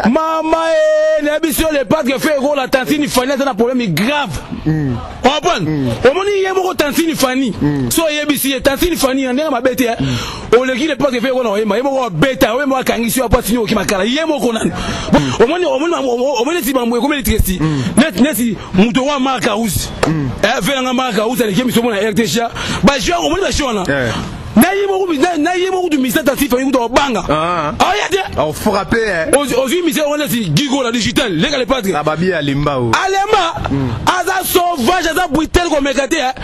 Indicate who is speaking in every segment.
Speaker 1: Maman, n'habitude les pas que fait gros la tantine Fanny c'est un problème grave. Comprends? Au moment il y a beaucoup tantine Fanny. So yebisi tantine Fanny on est ma bête. Au lieu les pas que fait gros non, il m'a bête, ouais moi quand il suis à partir au Kimakala, il y a beaucoup nan. Au moment si bambo comme les tresti. Net si muto wa marka us. Fait la marka us avec qui sommes na RTC. Ba je au moment la chona. Naïe beaucoup de mystère dans Fanny ou banga. Ah y a
Speaker 2: on frappé
Speaker 1: aujourd'hui mystère on est si Gigo la digital les gars les padres.
Speaker 2: La babi alimba ou.
Speaker 1: Alemba. Aza sauvage aza brutal comme mégaté hein.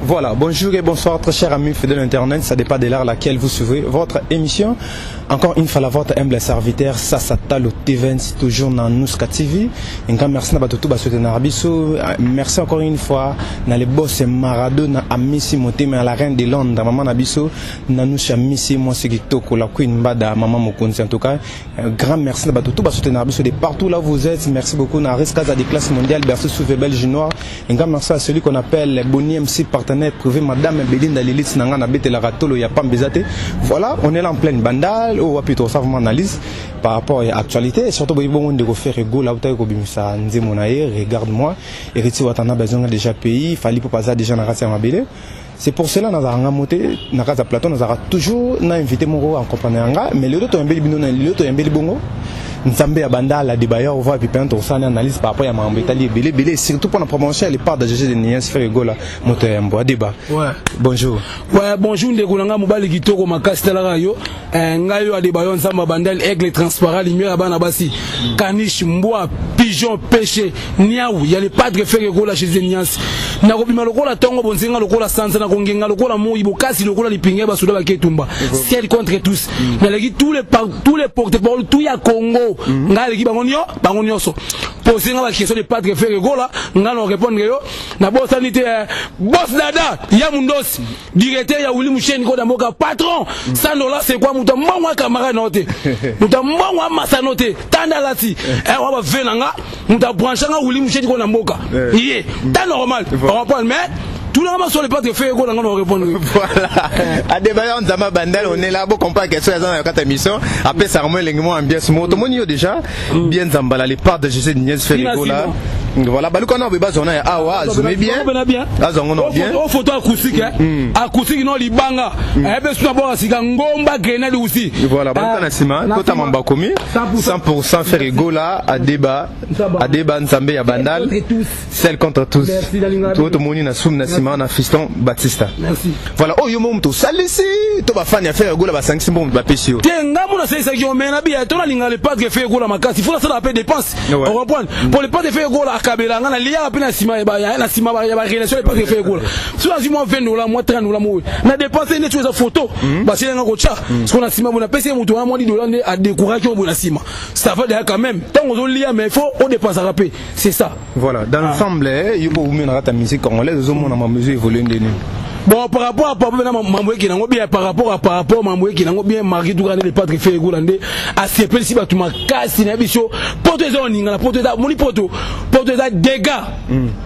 Speaker 2: Voilà, bonjour et bonsoir très chers amis fidèles internet, ça dépend de l'heure à laquelle vous suivez votre émission. Encore une fois, votre humble serviteur, Sassata le TV, toujours dans Nouska TV. Merci à tout merci encore une fois dans les boss Maradona à Missy Moteme à la reine de Londres, maman Nabiso, Nanoucha Missy, moi c'est Kitoko, la Queen Bada, maman Mokonsi en tout cas. Un grand merci à tout de partout là où vous êtes. Merci beaucoup dans Rescasa des classes mondiales, Berceau Souvé Belge Noir. Un grand merci à celui qu'on appelle Boni MC partenaire privé, Madame Bélinda Lilith Nangana Bete la Ratolo, il n'y a pas Mbezate. Voilà, on est là en pleine bandale. Oh, plutôt ça vraiment analyse par rapport à l'actualité et surtout bon de refaire ego là où tu as regarde-moi héritier watana besoin déjà pays fallait pour passer déjà dans la mabele. C'est pour cela que nous avons monté dans la plateau, nous avons toujours invité mon en compagnie mais le autre embelli bino le autre embelli bongo Nzambe Abanda la débat on voit puis peindre on analyse par rapport à mambo Italie belé surtout pour la promotion les parts de GG de Niens faire ego là moteur mbo débat. Ouais. Bonjour. Ouais, bonjour ndeko nanga mobali kitoko makasi la yo ngayo a débat Nzambe Abanda aigle transparent lumière bana basi caniche mboa pigeon pêché niaou il y a les parts de faire ego là chez Niens na kopima lokola tongo bonzenga lokola sansa na kongenga lokola moyi bokasi lokola lipinga basuda baketumba ciel contre tous mais tous les porte-parole tout ya Congo ngali ki bango nyonso poser nga ba question de pas de faire ego là ngalo répondre yo na boss sanité boss dada ya mundosi directeur ya Willy Moucheni ko damboka patron $100 c'est quoi muta mwa camarade noté muta mwa masa noté tanda lati on va venir nga muta brancher nga Willy Moucheni ko damboka yé ta normal on va mais tout le monde sur les pas de faire ego là on répondre voilà à débat on Nzambe Bandal on est là pour comparer question dans la émission après ça remet l'élément ambiance moto monio déjà bien Nzambe les parts de GG Niens faire ego là voilà baluka na beba zona ya awa azome bien azongo bien photo acoustique acoustique non libanga ebe suna bo asika ngomba grenade aussi voilà baluka na sima tota mamba komi 100% faire ego là à débat Nzambe ya Bandal celle contre tous tout moni na soum na sima na fiston Batista merci voilà oh yo mom to salisi to ba fan ya faire ego là ba 5 simbo ba pesio tenga mona c'est ça qui on mena bien to na linga le pas de faire ego là makasi il faut ça la paix dépense on comprend pour le pas de faire ego là kabela ngana liya apena sima ya na sima ba relation le pas de faire ego là so azimo $20 moi $30 moi na dépenser une chose photo ba c'est nga ko cha parce qu'on a sima bona pèse mutu na moi $10 à décourager au na sima ça va derrière quand même tant on liya mais il faut on dépense à rapper c'est ça voilà dans l'ensemble il faut vous mettre ta musique congolaise au monde na mesure évoluer de nous. Bon par rapport à mambo qui nango bien par rapport à mambo qui nango bien mari tout les pas de faire golande a CP si batuma kasi na biso poto za oninga na poto za moni poto za dégâts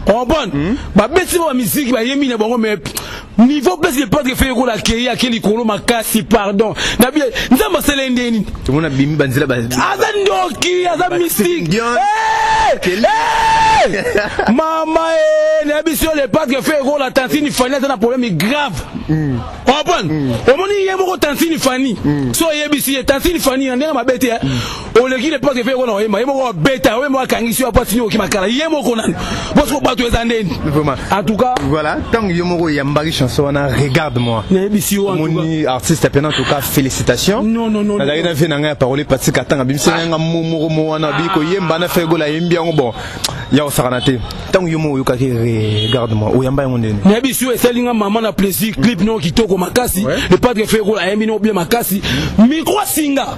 Speaker 2: on bon ba besi ba musique ba yemi na bango mais niveau besi de pas de faire gola ki akeli kolo makasi pardon na bien nzamba selende ni tout monde bimi banzila ba azandoki aza musique mama na biso les pas de faire gola tantini Fanny na problème grave on bon au moni yemo tantini Fanny so yebisi tantini Fanny ndenge mabete o le ki les pas de faire gola yemo ko beta yemo akangisi apa tinyo ki makala yemo ko nan parce que bato ezandeni vraiment en tout cas voilà tant yemo ko yambari chanson na regarde-moi moni artiste pendant en tout cas félicitations non la gars fait na nga parole parce que atanga bimse nga momo wana biko yemba na fait gola yembi ngo bon ya osaranate tant yomo yoka ki regarde-moi oyamba ngondene
Speaker 1: na biso esalinga maman na plaisir clip no kitoko makasi le padre fait rôle ayembi no bien makasi micro singa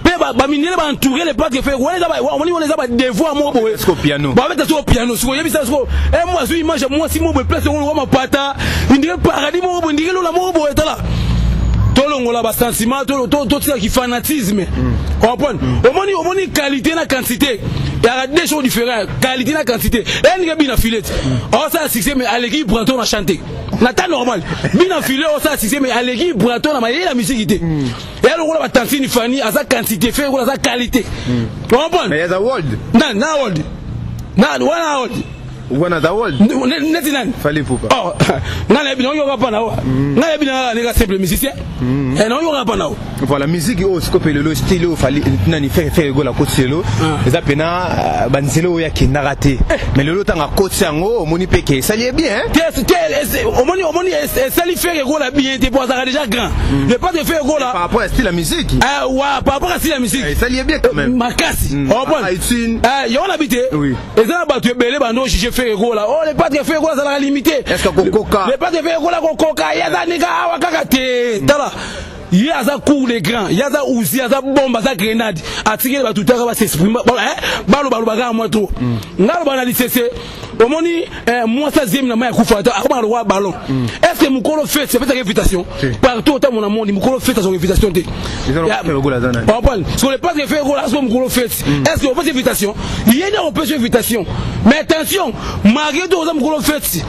Speaker 1: pe ba minele ba entourer le padre fait rôle on les a ba devoir mo boye
Speaker 2: au piano
Speaker 1: ba mettre au piano siko yebi ça siko moi zo image moi si mo be place on ma pata indire paradis mo bo indire la mo boye tala tolongola ba sentiment to qui fanatisme comprendre omoni qualité na quantité il y a deux choses différentes qualité na quantité et ni bien filette on ça succès mais à l'équipe Braton na chanter na ta normal bien filé on ça succès mais à l'équipe Braton na la musique était et alors on va tantine Fanny à sa quantité fait à sa qualité comprendre
Speaker 2: mais il y a the world
Speaker 1: na world
Speaker 2: wana the world
Speaker 1: neti nani
Speaker 2: fallait pourquoi
Speaker 1: oh ngana bino yoka pa na wa ngana bino nga simple musicien et non yoka pa na
Speaker 2: voilà musique au scope le style au fallait nani faire go la côte selo ça pena banzelo ya ki narraté mais le lot en côte sango moni peke ça lié bien omoni ça li faire go la bien t'es pour ça déjà grand ne pas te faire go là par rapport à style la musique
Speaker 1: ouais par rapport à style la musique
Speaker 2: ça lié bien quand même
Speaker 1: makasi on bon yo on habite
Speaker 2: oui
Speaker 1: et ça ba tu belé bando chiche faire go là oh les pas te faire go ça la limité
Speaker 2: est-ce que coca
Speaker 1: les pas te faire go la coca ya za nika awakaka te tala yaza cours les grands yaza uzi yaza bomba za grenade atike ba tutaka ba s'exprime balo baga moi trop ngalo bana lisese omoni moi ça zemi na ma kufa ta akoma le roi ballon est-ce que mukolo fait c'est peut-être invitation partout au monde monde mukolo fait son invitation te on parle sur les pas de faire gola sur mukolo fait est-ce que on fait invitation il y a on peut invitation mais attention malgré tout on mukolo fait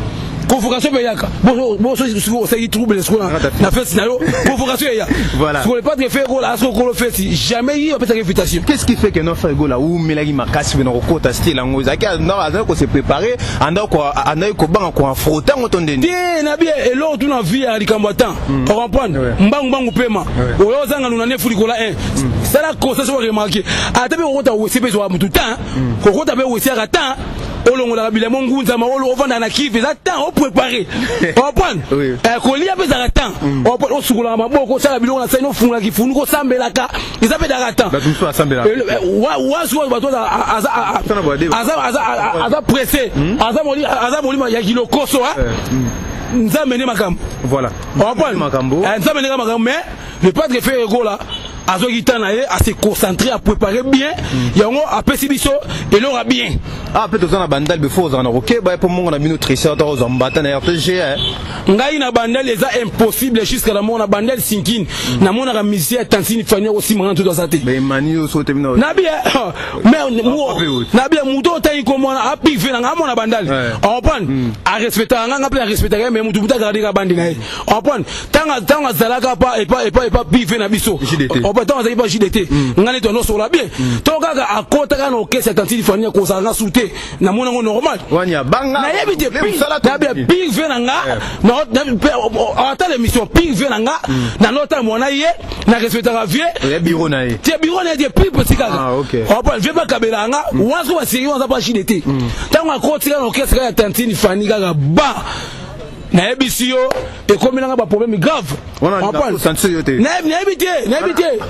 Speaker 1: convocation payaka bon ça y trouble les scolaires na fait scénario convocation ya voilà sur les pas de faire goal à ce qu'on fait jamais il y a pas d'invitation
Speaker 2: qu'est-ce qui fait que non faire goal là ou melagi makasi bino kota style ngo zaki non azako ko se préparer anda ko banga ko affronter ngotondeni
Speaker 1: ti na bien et l'autre na vie à likamwatan on comprendre mbangu pema oyo zanga nuna nefu likola 1 ça la cosa so remarquer atabe ko ta wese bezo wa mutu temps ko ta be wese ka temps olongola kabila mongunza maolo ovanda na kive za temps o préparer comprendre ko lia pesa ka temps o sukula maboko sala bilongo na sa ino fungula kifunu ko sambelaka izape da temps
Speaker 2: ba tuso asambela
Speaker 1: wa so ba to aza pressé aza molima ya kilokoso nzamene makambo
Speaker 2: voilà
Speaker 1: makambo nzamene makambo mais le pas de faire ego là azokitana ye à se concentrer à préparer bien yango a pesibiso et l'aura bien
Speaker 2: peut être na bandal before on a OK ba pour mon na bino tricher dans aux mbata na RPG
Speaker 1: ngai na bandal eza impossible jusqu'à la mona bandal sinkin na mona ka musicien Tantini Fanny aussi mran tout dans sa tête
Speaker 2: mais mani so te bino
Speaker 1: na bien mais na bien muto tayi ko mona a pivé na mona bandal on prend à respecter nga plein respecter mais mutu buta garder ka bandi na on prend tanga zalaka pas et pas pivé na biso tant ça y va JDT ngani to no so la bien to kaka akota na okese Tantini Fanny ko sa nga souté na mona ngo normal
Speaker 2: wanya banga
Speaker 1: na yebite na bien pig venanga na ata l'émission pig venanga na nota mona ye na respecter la vie
Speaker 2: et bureau na ye
Speaker 1: ti bureau na ye plus petit kaka
Speaker 2: ah OK
Speaker 1: on pas je pas kabelanga wazo wa sérieux on ça pas JDT tant akota na okese ka Tantini Fanny kaka ba na ebisi yo ekomilanga ba problème grave
Speaker 2: on parle
Speaker 1: na ebite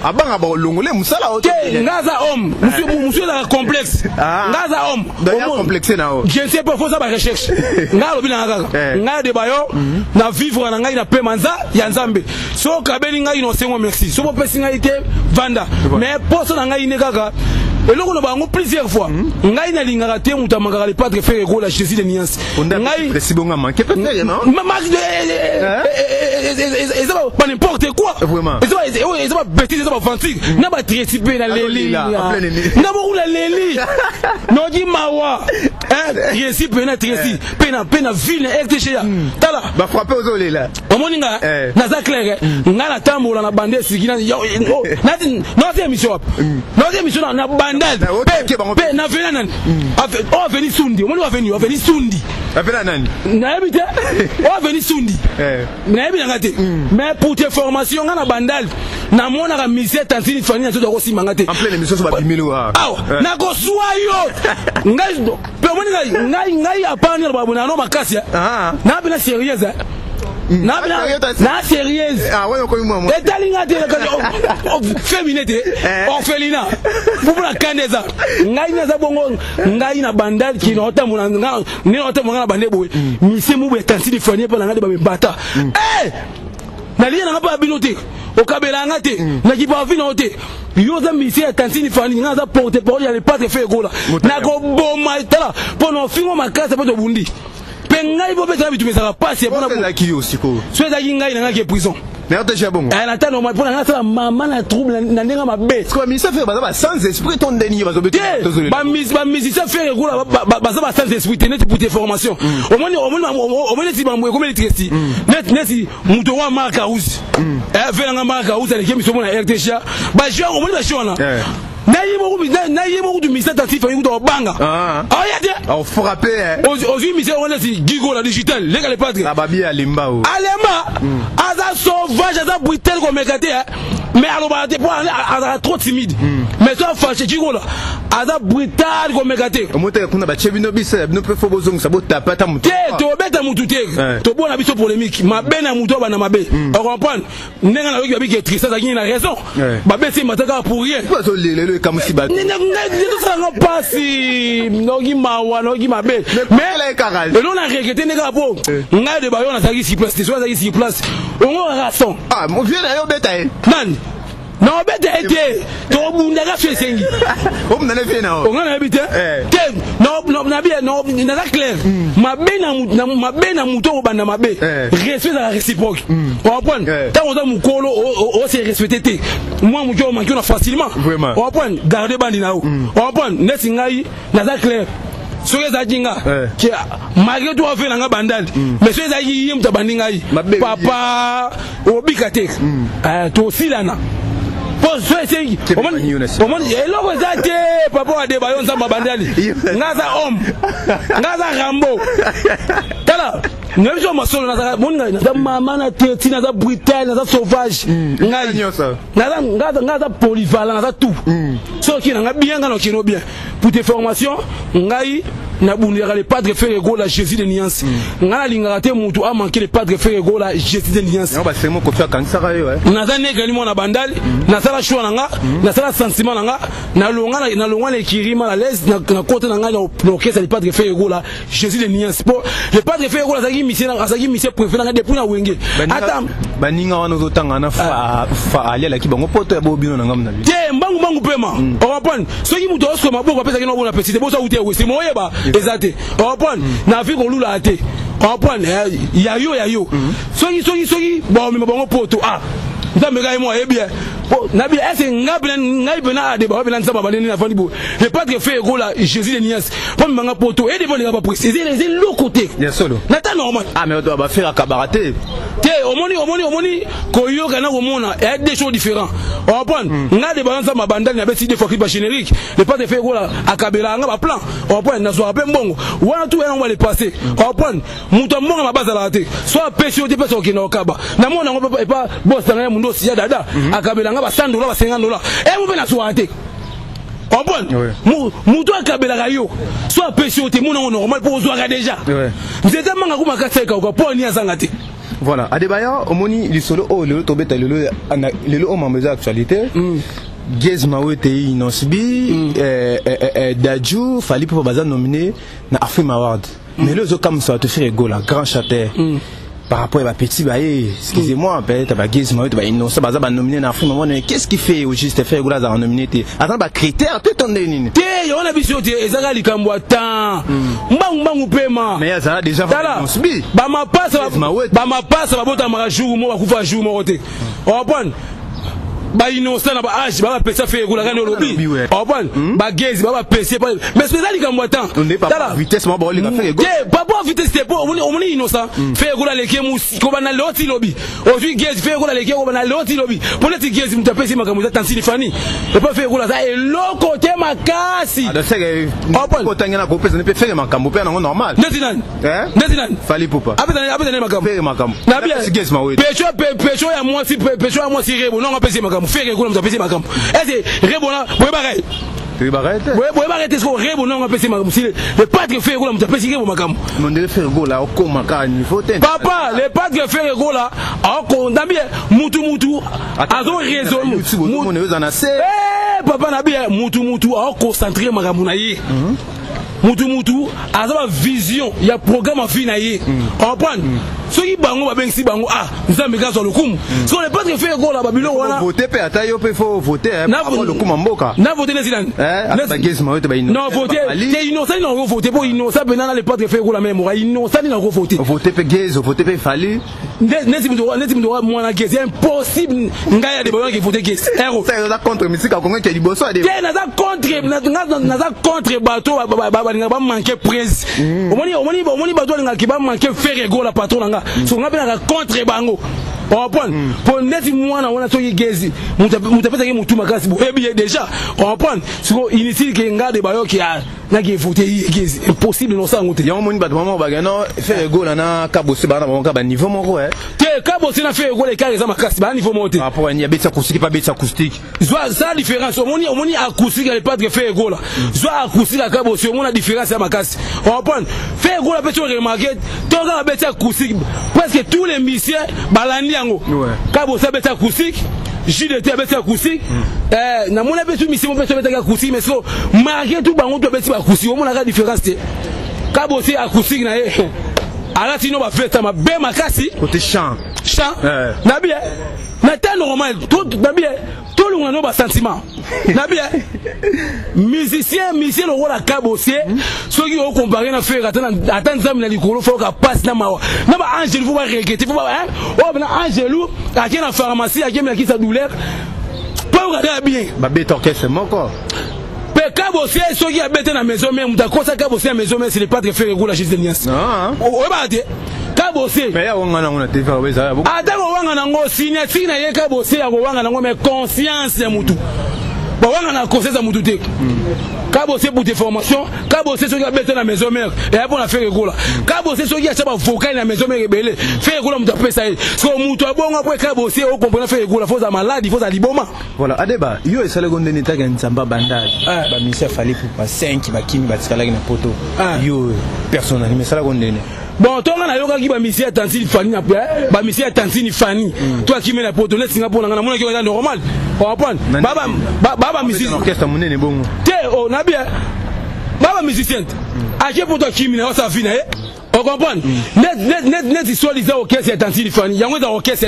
Speaker 2: abanga ba longole musala
Speaker 1: ote ngaza homme monsieur la complexe ngaza homme
Speaker 2: d'ailleurs complexe na o
Speaker 1: je ne sais pas faut ça ba recherche ngalo bina ngaka ngalo de bayo na vivre na ngai na pe manza ya nzambe so kabeli ngai no sengo merci so pesi ngai te vanda mais poso na ngai ne kaka et là on a bango plusieurs fois ngai na lingaka te muta makaka le padre faire ego la Jésus de nuance
Speaker 2: ngai précisement manqué peut-être non
Speaker 1: ça va n'importe quoi
Speaker 2: vraiment
Speaker 1: ça va bêtise ça va fantique na ba tricycle na leli na ba la leli no di mawa tricycle na tricycle pena ville RTG tala
Speaker 2: ba frapper aux olé là
Speaker 1: omoninga na za clair nga na tambola na bande sikina na émission na bandal pe na vena nani o veni sundi omoni wa veni sundi
Speaker 2: avena nani
Speaker 1: na habite o veni sundi na habite ngate mais pour tes formations nga na bandal na mona ka musicien Tantini Fanny na toto ko simanga te
Speaker 2: en pleine émission so ba bimelo
Speaker 1: na ko suayo ngai pe omoni ngai apani na babona no makasi na bina sérieuse na sérieuse etalinga te féminin te orphelinat pour kandeza ngai na zabongo ngai na bandal ki no tamuna ni no tamuna bande boy mise mu be tansi di fanie pa na ngade ba mbata na liya na ba binote o kabela ngate na ki ba vino te yo za mise ya tansi di fanie ngaza porte parole ya le pas fait gola na ko boma tala pono fingo makasa poto bundi pengai bo beta bitumisa pasi ya pona
Speaker 2: la ki yo siko
Speaker 1: so za ngai na ngake prison
Speaker 2: mais déjà bon
Speaker 1: elle attend normal pour la maman na trouble na ndenga mabe
Speaker 2: quoi mais ça fait ba sans esprit ton dernier ba zobeto
Speaker 1: ba musicien fait gola ba sans esprit net pour tes formations au moins si ba mwe comme l'électricité net si muto wa marka house fait nga marka house avec mi somo na RTC ba jouer au moins ba jouer na naïmo du ministère tatif fait do banga yade
Speaker 2: on frapper
Speaker 1: aujourd'hui ministère on est gigo la digital les gars les padres
Speaker 2: la babi alemba
Speaker 1: aza sauvage aza brutal comme mégaté mais alors ba pour aza trop timide mais toi fâché gigo là aza brutal comme mégaté
Speaker 2: moto kuna ba chebino bisa no pe fo bozong sabo tapata mutu
Speaker 1: to beta mutu te to bona biso polémique ma bena mutu ba na mabe on comprend nenga na yoki ba bi tristesse ça qui a raison ba besi mataka pour rien
Speaker 2: comme si
Speaker 1: mais on a regretté les gars pour on a des baillons à sa qui place soit ici place on a raison
Speaker 2: mon vieux d'ailleurs bétail
Speaker 1: non bête été to bunda ga fait sengi
Speaker 2: on n'a fait non
Speaker 1: on a habité non na bien non na clair ma bena muto banda mabe respect la réciproque on comprend tant on a mukolo on se respecter moi muto manki on facilement on comprend garder bandi na on comprend nesi ngai na clair soki za jinga ki malgré toi fait nga bandal mais soki za yi mta bandinga yi papa obika te to silana pour ce c'est on eloko zate papa wa de bayon nzamba bandali ngaza homme ngaza rambo tala ngezo masolo na moninga na mama na teti na za brutal na za sauvage ngaza polyvalent na tout soki na bien ngano kino bien pour tes formations ngai na bundira les padres faire gola Jésus de Niance ngana lingara te mutu a manqué les padres faire gola Jésus de Niance
Speaker 2: non ba c'est mo ko fa kansara yo
Speaker 1: na za negali mo na bandali na sala choix nanga na sala sentiment nanga na longa les kirima la laisse na côté nanga na orchestre les padres faire gola Jésus de Niance pour les padres faire gola zaki mission préféré nanga depuis na wenge ata
Speaker 2: baninga wana zotanga na fa ali la ki bango poto ya bobino nanga mna
Speaker 1: te mbangu pema on comprend soki mutu osko maboko pesa kino bona pesi te bosa uti we c'est moyeba ezate on comprend na fi ko lula ate on comprend yayo soki bon me bango poto nzambe ga mo bien na bien est ngai bena de ba bena nzamba baleni na fandi bo le padre fait gola Jésus de Nias pour manga poto et devant les pas préciser les l'autre côté
Speaker 2: bien solo
Speaker 1: nata normal
Speaker 2: mais on doit faire akabaraté
Speaker 1: te omoni ko yo kana ko mona et des choses différentes on comprend nga de ba nzamba bandali na besi des fois clip générique le padre fait gola akabela nga ba plan on comprend na so ape mbongo wana tout on va les passer on comprend muto mbongo mabaza la te soit pesi o te pesi o kina okaba na mona ngo pas boss na mundo si ya dada akabela nga ba $100 ba $50 et vous na soate on bon muto akabela rayo soit pesi o te mona normal pour ozoaka déjà vous êtes manga kuma ka seka ko pour ni azanga te
Speaker 2: voilà Adebayor omoni li solo o le tobeta le o mameza actualité Gez Mawete Inosbi Dadju Fali pour baza nominé na Afrima Award mais le zo comme ça te fait gola grand chanteur par rapport à petit excusez-moi peut-être ba Gez Mawete ba Innocent baza ba nominé na Afrima Award qu'est-ce qui fait au juste faire gola za nominé te attends ba critère tout on nini
Speaker 1: te yona biso te ezaka likambo ata mbangu pema
Speaker 2: mais ça déjà Inosbi
Speaker 1: ba mapasa ba bota mara jour mo ba kufa jour mo te on prend ba innocent na ba age ba pesa fait gola kana lobi on prend ba Gez ba pesa mais spécial likambo ata
Speaker 2: tala vitesse mo ba linga fait gola
Speaker 1: papa vitesse te po on est innocent fait gola leke musi ko bana loti lobi aujourd'hui Gez fait gola leke ko bana loti lobi pour les Gez mtapesi makambo za tansini fani et pas fait gola ça et le côté makasi
Speaker 2: de c'est ko tangena ko pesa ne peut faire makambo pe na normal
Speaker 1: netinan
Speaker 2: fali popa
Speaker 1: abetane makambo
Speaker 2: faire makambo
Speaker 1: na bien
Speaker 2: Gez Mawete
Speaker 1: pecho ya moi si rebo non on pesi makambo faire gola mtapesi makambo est rebo na boye bagay
Speaker 2: Tu vas arrêter.
Speaker 1: Oui, vous arrêter ce qu'on rêve, non, on va passer ma le pâtre fait gros, on va passer ma cam.
Speaker 2: On devait faire gros là, au comaka, il faut tenir.
Speaker 1: Papa, le pâtre fait gros là, on a bien, moutou, azo raison. Papa, n'a bien, moutou, on concentré ma camounaïe. Moutou, azo vision, il y a programme à finir. On prend. Ceux qui bango va bien si bango nous avons gaz sur le coup. Si on n'est pas très fait gros là Babylone on a
Speaker 2: voté pe ata yo pe faut voter pour le coup mboka.
Speaker 1: Na voter les sidan. Non voter, c'est innocent non voter pour innocent benana les pas très fait gros la même innocent non voter.
Speaker 2: Voter pe Gez, voter pe Fali.
Speaker 1: Nezi mdo moi na Gez, c'est impossible ngaya de bango qui voter Gez. Héros.
Speaker 2: Ça est contre musique à Congo qui liboso a des.
Speaker 1: Na contre bateau ba manquer prise. Omoni bateau qui ba manquer faire gros la patron. So on appelle contre bango. On prend pour net moi na wana soki Gezi. Mutapesa ki mutu makasi bo. Eh bien déjà, on prend so initial que ngade bayo ki na ki voter Gezi. Impossible non ça ngote.
Speaker 2: Ya omoni bato mama ba gano faire goal na Kabosi ba na bango ba niveau moko
Speaker 1: Te Kabosi na faire goal ka za makasi ba niveau monté.
Speaker 2: Rapport à Niabetsa acoustique pas Betsa acoustique.
Speaker 1: Soit ça différence. Omoni acoustique elle pas de faire goal. Soit acoustique à Kabosi on a différence à makasi. On prend faire goal peut remarquer tant que Betsa acoustique presque tous les musiciens balandi yango. Kabosi Betsa acoustique, JDT Betsa acoustique. Na mona betu musicien peut Betsa acoustique mais so marquer tout bango to Betsa acoustique. On a la différence. Kabosi acoustique na ye. Alors sinon va faire ça ma be makasi
Speaker 2: côté chant.
Speaker 1: Na bien. Na temps normal tout na bien. Tout le monde a un sentiment. Musicien le rôle à Kabosi, ceux qui ont comparé à faire attendre ça, il faut que passe na mawa. Na ba Angel faut pas regretter, faut pas oh ben Angel à qui na pharmacie, à qui sa douleur. Pas regarder bien.
Speaker 2: Ba bête orchestre c'est mon corps.
Speaker 1: Kabosi ceux qui habitent dans la maison même, d'accord ça Kabosi à la maison même c'est pas très faire la justice de Nias.
Speaker 2: Non.
Speaker 1: Oh ba de Kabosi.
Speaker 2: Mais ya wanga na TV ouais ça.
Speaker 1: Ata wanga na ngo signature na ye Kabosi ya wanga na ngo mais conscience ya mutu. Ba wanga na conscience ya mutu te. Kabosi pour des formations, Kabosi ceux qui habitent dans la maison mère et après on a fait rigola. Kabosi ceux qui a pas vocal dans la maison mère rebelle. Fait rigola mutu après ça. So mutu abongo après Kabosi au comprendre faire rigola, faut za malade, faut za liboma.
Speaker 2: Voilà, Adeba, yo et Salegonde neta ga nzamba bandage. Ba ministère fallait pour pas 5 ba kimi ba tikala na poto. Yo personnellement mais Salegonde ne.
Speaker 1: Bon, toi, on a yoga qui va misser à Tantini Fanny, ba misser à Tantini Fanny. Toi qui mets la pote, laisse Singapour, on a mon qui est normal. On va prendre. Baba musicien.
Speaker 2: Orchestre monnaie bon.
Speaker 1: Té, on a bien. Baba musicien. À quel point toi qui mets ça fini, on comprend. Net soit les orchestres à Tantini Fanny. Il y a un orchestre,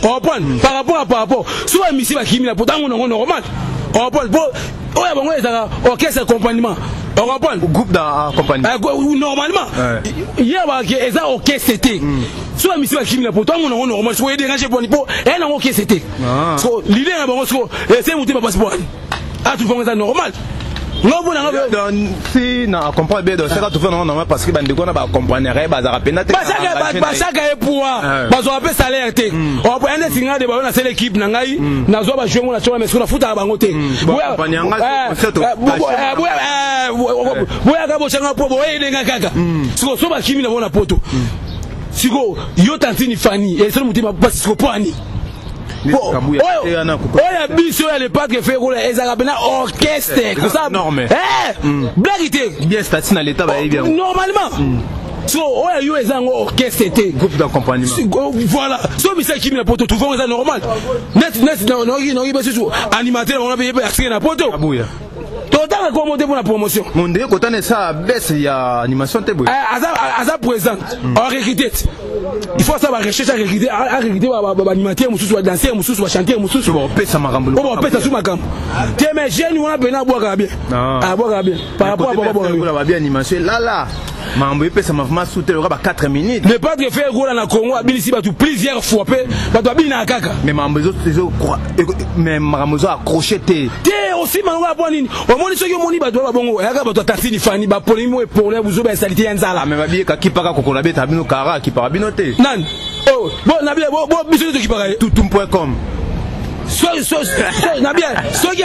Speaker 1: on va prendre. Par rapport. Soit misser la qui met la pote, on est normal. On va prendre. Oh, il y a un orchestre accompagnement. On comprend.
Speaker 2: Groupe d'accompagnement.
Speaker 1: Normalement. Hier, il y a un orchestre. Soit mission à Kim la pourtant on normal soit déranger pour nipo et non OK c'était so l'idée là bon so c'est monter pas passeport ah tout fond ça normal non bon
Speaker 2: si na comprendre bien ça tout faire normal parce que bande qu'on a pas comprendre ba za rapena te
Speaker 1: ba chaque pour ba zo appeler salaire te on prend un signal de ba na c'est l'équipe na ngai na zo ba jouer mon na mais sur la foot à bango te boya ka bo changa po boye denga kaka so ba kimi na bona poto siko yo Tantini Fanny et c'est le motif parce que poani oya biso ya le parc fait rouler ezaka bena orchestre comme ça blague
Speaker 2: bien statut dans l'état ba bien
Speaker 1: normalement so oya yo ezango orchestre
Speaker 2: groupe d'accompagnement
Speaker 1: voilà so bisa kimi na poto tout vont ça normal net non biso animateur on a payé accès na poto total comment pour la promotion
Speaker 2: mon dieu quand on est ça baisse il y a animation te boy
Speaker 1: aza présent en recruter il faut ça va rechercher à recruter ba animateur mususu ba danser mususu ba chanter mususu
Speaker 2: bon pesa makambo
Speaker 1: bon pesa sous makambo te mais jeune on a bena boire bien boire bien par rapport à boire
Speaker 2: bien animation là mambo pesa mavuma souter le 4 minutes
Speaker 1: ne pas de faire gola na Congo abilisi ba tout plusieurs fois pe ba to bina kaka
Speaker 2: mais mambo mais makambo accroché
Speaker 1: aussi mango ba nini omoni soki omoni ba to ba bongo yaka ba to Tantini Fanny ba polimo et problème vous ba salité ya nzala
Speaker 2: mais ba bien ka kipaka kokona beta bino kara ki para bino te
Speaker 1: nan oh bon na bien bon biso to kipaka
Speaker 2: toutum.com
Speaker 1: na bien soki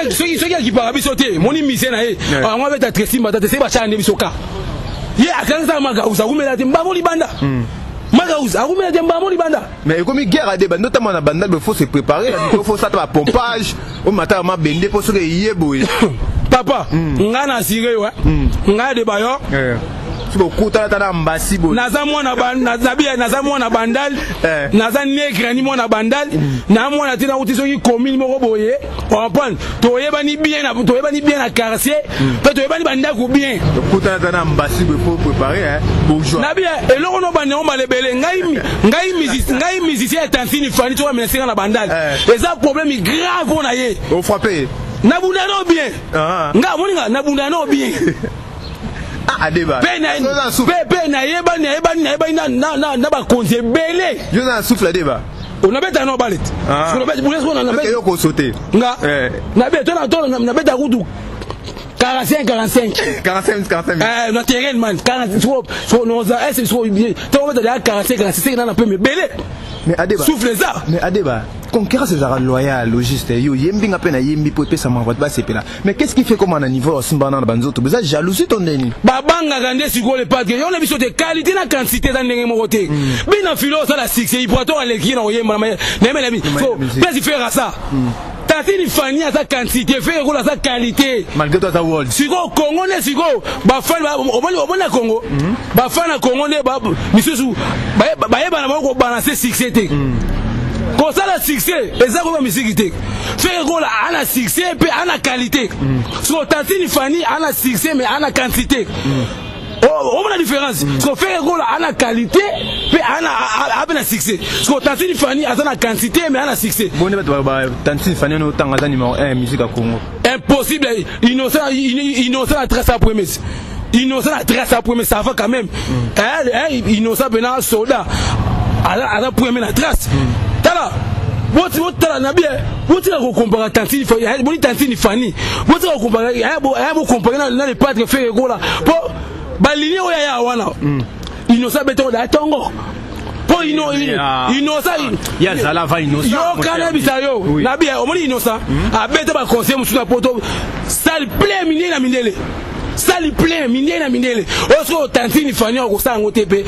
Speaker 1: qui para biso te moni mise na e on va ta tresi mata te se ba chane biso ka ye akanza maga uzakumela te mbamo libanda Magaouza, arumé de mbamo libanda.
Speaker 2: Mais comme guerre à débat, notamment la bande, il faut se préparer, il faut ça à pompage, au matin à bende pour se yeboui.
Speaker 1: papa nga na assuré ouais nga de bayo naza mwana bandal naza negre ni mwana bandal na mwana tina uti soki commune moko boye comprendre toyebani bien na quartier pe toyebani bandako bien
Speaker 2: kutana mbasi faut préparer bourgeois
Speaker 1: na bien eloko no bande on balebele ngai musicien Tantini Fani toamener na bandal eza problème grave on a ye
Speaker 2: au frapper
Speaker 1: na bundano bien nga moninga na bundano bien
Speaker 2: Adeba.
Speaker 1: Pe na yeba na ba konze belé.
Speaker 2: Je na souffle Adeba.
Speaker 1: On a beta no balet. On a beta on a beta
Speaker 2: yo ko sauter.
Speaker 1: Nga. Na beta na beta route 45. Na terrain man 40 so no za est so bien. To beta 45 na peu me belé.
Speaker 2: Mais Adeba.
Speaker 1: Souffle ça.
Speaker 2: Mais Adeba. Conquérir ces arts loyal, logiste, yo yembi nga pena yembi pote ça m'envoie pas c'est là. Mais qu'est-ce qui fait comme on a niveau simbana na banzo to beza jalousie ton deni.
Speaker 1: Babanga gande siko le padre. On a biso de qualité na quantité dans ndenge mokote. Bina philo ça la succès, il pourrait aller qui na oyemba na mais les faut peut-y faire ça. Tantini Fani à sa quantité, fait rôle à sa qualité.
Speaker 2: Malgré toi ta world.
Speaker 1: Siko Congo ne siko ba fan au na Congo. Ba fan na Congo ne ba misusu ba yeba na ko balancer succès te. Quand ça la succès, les armes musique faire rôle à la succès puis à la qualité. Sur Tantini Fani à la succès mais à la quantité. On a la différence. Sur faire rôle à la qualité puis à la succès. Sur Tantini Fani à la quantité mais à la succès.
Speaker 2: Bon Tantini Fani no tanga za numéro 1 musique à Congo.
Speaker 1: Impossible, innocent à tracer sa promesse. Innocent à tracer sa promesse ça va quand même. Innocent bena soldat. À la première trace. Tala, votre tala nabie, votre la comparer Tantini Fani, bon Tantini Fani, votre la comparer, vous comparer dans les padres fait gola. Pour balini oya wana. Innocent beto da tongo. Pour innocent,
Speaker 2: ya zala va innocent.
Speaker 1: Yo kana bisayo, nabie omoni innocent. A beto ba conseil musu na poto. Sal plein mine na mindele. Sal plein mine na mindele. Oso Tantini Fani ko sango tepe.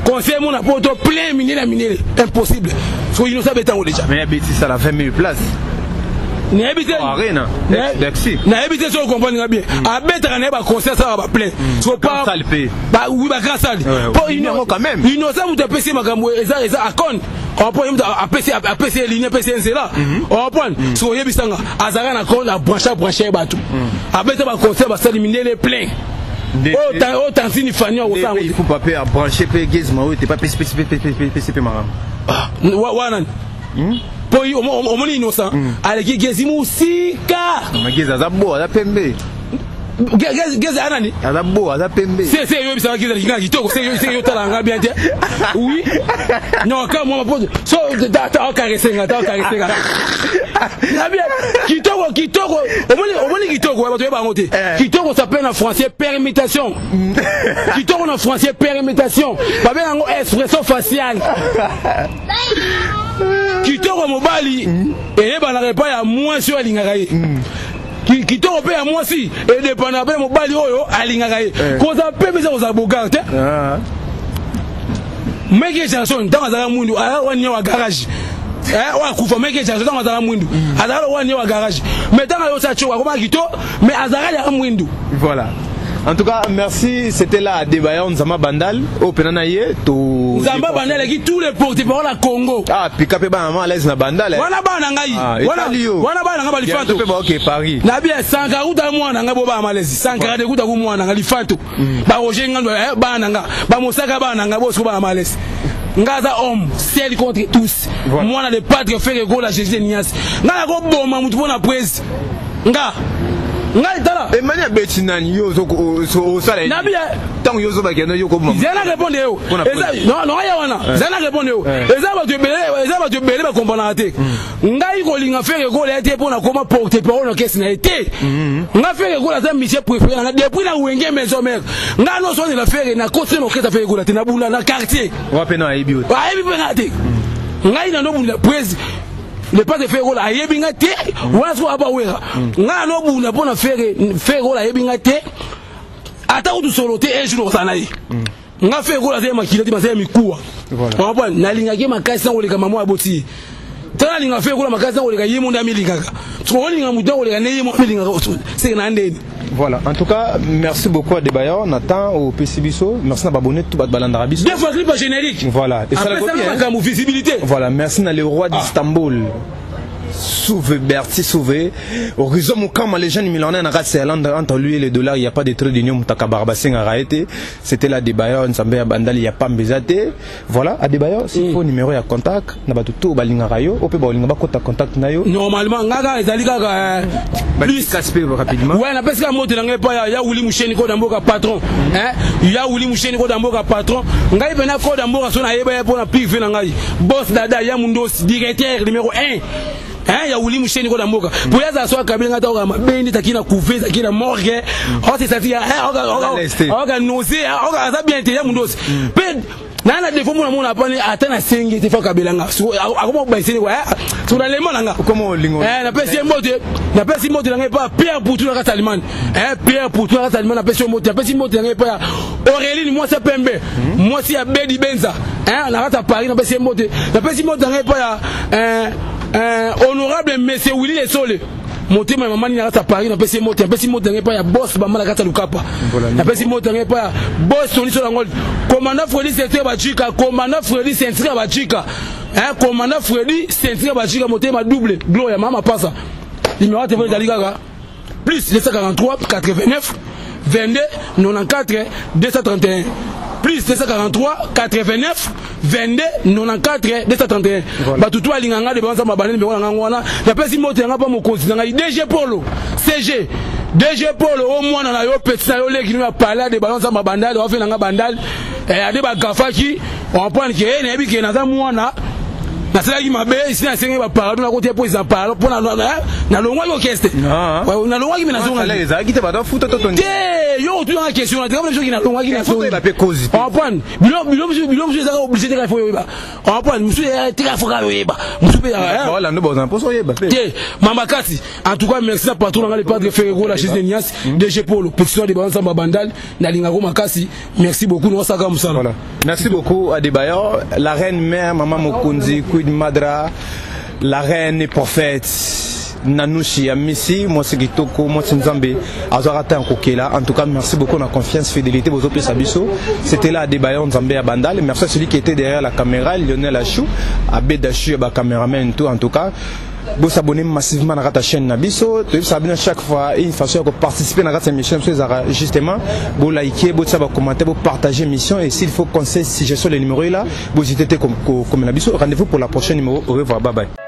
Speaker 1: Conseil mon apporte plein minier la minier impossible. So innocent betango déjà.
Speaker 2: Mais habiter ça la 20 000 places.
Speaker 1: N'a habité
Speaker 2: arena. D'axi.
Speaker 1: N'a habité sur comprendre bien. A betra na ba conseil ça va plein. So pas
Speaker 2: salpé.
Speaker 1: Ba oui ba grand salle.
Speaker 2: Pour innocent quand même.
Speaker 1: Innocent vous te PC makambo eza akon. On prend a PC ligne PCNC là. On prend so yebisanga azara na compte la brancher batou. A betra ba conseil ba s'éliminer les plein. Oh, Tantini Fani au sang.
Speaker 2: Il faut pas payer à brancher Gizmo, t'es pas PCP maram.
Speaker 1: Wanan. Pour au moins innocent. Avec Gizmo Sika.
Speaker 2: Mais Giza Zabo, la pembe.
Speaker 1: Giza Anani.
Speaker 2: La bo, la pembe.
Speaker 1: C'est eux ça qui toko, c'est eux talanga bien. Oui. Non, quand moi pose. So t'as caressé. Kitoko, au moins Kitoko, on va te bangoter. Kitoko s'appelle en français permutation. Kitoko en français permutation. Pas bien en expression faciale. Kitoko mobali et ba na repa ya moins sur lingaraye. Kitoko pe ya moins si et dépendant pe mobali oyo alingaraye. Ko za pe bisa ko za bogarte. Meke chanson dans za mundu ala wanya wa garage. Wa kufa meke chanson dans za mundu. Azala wanya wa garage. Mais dans yo sa choka comme kito mais azala ya mundu.
Speaker 2: Voilà. En tout cas, merci. C'était là Adebayo Nzamba Bandal au Penanaye.
Speaker 1: Nzamba Bandal qui tous les porte-parole à Congo.
Speaker 2: Ah, puis capé ba maman l'aise na Bandal.
Speaker 1: Wana ba na ngai. Wana ba na ngai balifanto.
Speaker 2: OK Paris.
Speaker 1: Na bien Sankara uta mwana ngai bo ba malaise. Sankara de kuta ku mwana ngai lifanto. Ba roger ngai ba na ngai. Ba mosaka ba na ngai bo so ba malaise. Ngaza homme, seul contre tous. Mwana de padre faire go la Jésus Nias. Nga ko boma mutu bona presse. Nga ngai tala
Speaker 2: e mania betinani yo so sala
Speaker 1: na bien
Speaker 2: tant yo zo ba keno yo ko mo
Speaker 1: zana répondre yo non ya wana zana répondre yo eza ba tu belé ba comprendre te ngai ko linga faire ko la te pona comment porter parole na kesi na été nga faire ko la za monsieur préféré na depuis na wenge maison mère nga no so de la faire na côté no kesa faire ko la te na bula na quartier
Speaker 2: wa pena aibi yo
Speaker 1: aibi pe te ngai na no bula presse le pas de faire rôle à yebinga te waso abawera nga no buna pona faire rôle à yebinga te ata utu solote un jour osanayi nga faire rôle à zema kilati masaya mikuwa voilà on na linga ke makasi na oleka mamo aboti tana linga faire rôle makasi na oleka yemunda milingaka
Speaker 2: Voilà, en tout cas, merci beaucoup à Debayor, Nathan, au PCBiso. Merci à Babonet, tout le monde.
Speaker 1: Deux fois clip générique.
Speaker 2: Voilà, et ça la copie.
Speaker 1: Visibilité.
Speaker 2: Voilà, merci à le roi d'Istanbul. Sauvé, Berti sauvé. Au réseau Moukama, les jeunes millionnaires entre lui et les dollars, il n'y a pas de trait d'union. C'était là Debayor, Nsambé Bandal, il n'y a pas Mbezate. Voilà, à Debayor, s'il faut numéro de contact, n'a pas tout Balingarayo, au Pébalinga, contact Nayo.
Speaker 1: Normalement, Naga est allé
Speaker 2: plus rapidement.
Speaker 1: Ouais, n'a pas ce qu'il y a Ouli Moucheni Kodamboka patron. Il y a Ouli Moucheni Kodamboka patron. Ngai Bena Kodamboka son aïe pour la pique Venangai. Boss Dada Yamundos, directeur numéro 1. Il y a Ouli Moucheni Kodamboka. Pour les assoir Kabila Ngata Beni Takina Kouvé, Takina Morgue. Oh, c'est ça, nausée, ça bien été Yamundos. Nana defo mona pani atana senge te foka belanga akoma baiseni wa sur les monanga
Speaker 2: comment lingo
Speaker 1: na pesi moto na pas Pierre pour tout la Salman Pierre pour tout la Salman na pesi moto na pas Aurélie moi c'est Pembe moi c'est Abedi Benza na rata Paris na pesi moto na pas honorable monsieur Willy Le Sole monter ma maman n'a pas Paris na pesi moto na pas ya boss ba mala kata lukapa na pesi moto na pas boss soni so ngol commandant Freddy Sentre Bachika commandant Freddy Sentre Bachika commandant Freddy Sentre Bachika monter ma double gloire mama passa numéro de téléphone d'Aligaga plus 243 89 22 94 231 plus 243 89 22 94 231 batutu alinganga de banza mabane numéro ngwana na pesi moto nga pa mokonzi nga DG Polo CG DG Polo au moins na yo petit na yo leki na parler de balance mabandal wa fe nga bandal ade ba gafaki on prend que na bi ke na za mwana na sala ki mabe ici na sengi ba parler na côté pour ils en parlent pour na longwa yo keste na longwa ki na zonga
Speaker 2: les a quitté ba do futa to tonde
Speaker 1: yo tu na question na comme les gens qui na longwa ki na
Speaker 2: zonga ba pe cause
Speaker 1: on prend bilom je za obligé de faire yo ba on prend monsieur tira foka yo ba monsieur
Speaker 2: voilà nous bon imposo yo ba
Speaker 1: mama kati en tout cas merci à patron na le padre Ferrero la chaise de Nias DG Polo petit de balance mabandal na lingago makasi merci beaucoup nous saka musala
Speaker 2: voilà merci beaucoup à Debayor la reine mère maman Mokonzi Madra, la reine et prophète Nanouchi Amissi, moi c'est Gitoko, moi c'est Nzambe, Azorata Nkokela. En tout cas, merci beaucoup de la confiance, fidélité, vos opés Sabiso. C'était là à Debayor Nzambe à Bandal. Merci à celui qui était derrière la caméra, Lionel Achou, Abed Achou, caméraman, tout en tout cas. Vous vous abonnez massivement à la chaîne Nabiso. Vous savez chaque fois une façon de participer à cette émission. Justement, vous likez, vous commenter, vous partagez l'émission. Et s'il faut conseil, si je suis le numéro là, vous hésitez comme Nabiso. Rendez-vous pour la prochaine numéro. Au revoir, bye bye.